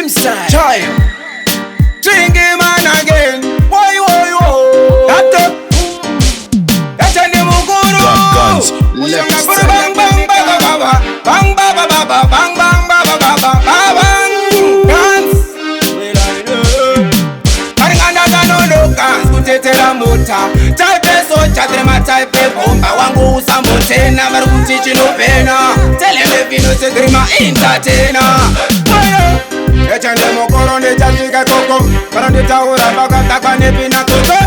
inside. Child, drinking man again. Why? That's a new guru. Guns, left side. Bang bang bang bang bang bang bang bang bang bang bang. Guns. Guns, kutetera mota. Type so chatrema type bomba wangu usambotena varukuti chinopena. Telele vino segrima entertainer. Echande mokoro ndechasvika koko kana nditaura pakatakwa nepina koko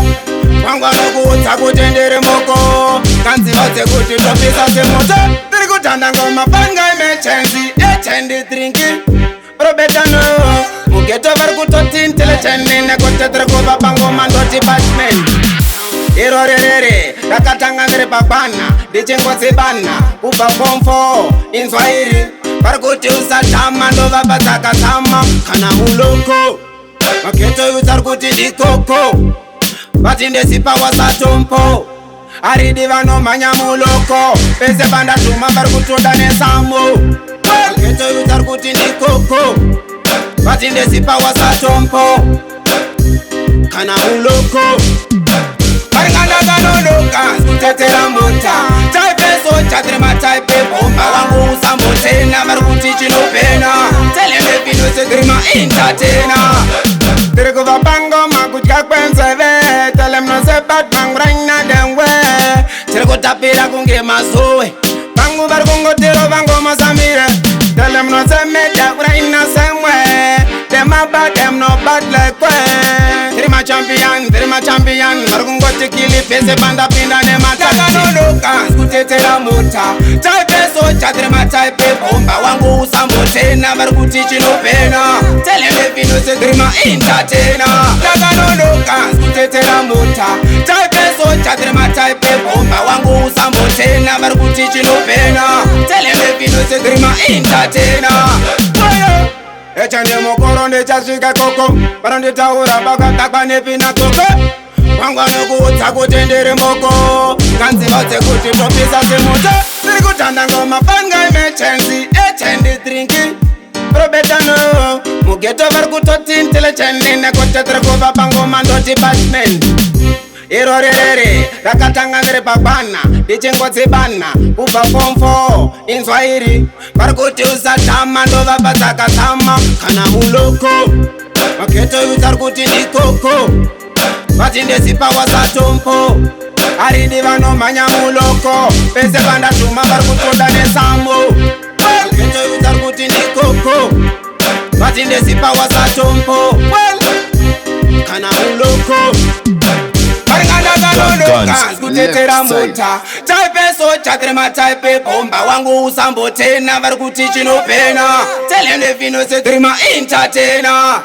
kwangwa nokuudza kutendere moko kanzivaudze kuti topisa semoto tiri kutanda ngoma panga emergency echendi drinki robetano mugeto vari kutoti intelligent nekotetere kuva pangoma ndo department iro rerere rakatanga ndiri pabana ndichingozibana kubva form 4 inzwa iri vari kuti usatama ndovapatakatama kana muloko mageto youth ari kuti dikoko vati ndesipa wasatompo aridi vanomhanya muloko pese pandatuma vari kutoda nesamo mageto youth ari kuti ndikoko vati ndesipa wasatompo kana muloko varingandakanonoka kutetera mota taipeso chatrema taipe bomba wangu usambotena vari kuti chinopena telemevino segrima entertainer tiri kuva pangoma kutya kwenzeve telemnose batman raina dengwe tiri kutapira kunge mazowe vangu vari kungotiro vangoma samire telemnose meja raina semwe demaba dem no bad like we tiri machampion vari kungoti kili pese bandapinda nemataganonoka kutetera mota taipeso chatrema taipe bomba wangu usambotena vari kuti chinopena telemevino segrima entertainer takanonoka kutetera mota taipeso chatrema taipe bomba wangu usambotena vari kuti chinopena telemevino segrima entertainer echande mokoro ndechasvika koko pana nditaura pakatakwa nepina koko kwangwa nokuudza kutendere moko kanzivaudze kuti topisa semoto tiri kutanda ngoma panga emergency echendi drinki robetano mugeto vari kutoti intelligent nekotetere kuva pangoma ndo department iro rerere rakatanga ndiri pabana ndichingodzibana kubva form 4 inzwa iri vari kuti usatama ndovapatakatama kana muloko mageto youth ari kuti ndikoko vati ndesipa wasatompo aridi vanomhanya muloko pese pandatuma vari kutoda nesamo mageto youth ari kuti ndikoko vati ndesipa wasatompo kana muloko kutetera mota taipeso chatrema taipe bomba wangu usambotena vari kuti chinopena telemevino segrima entertainer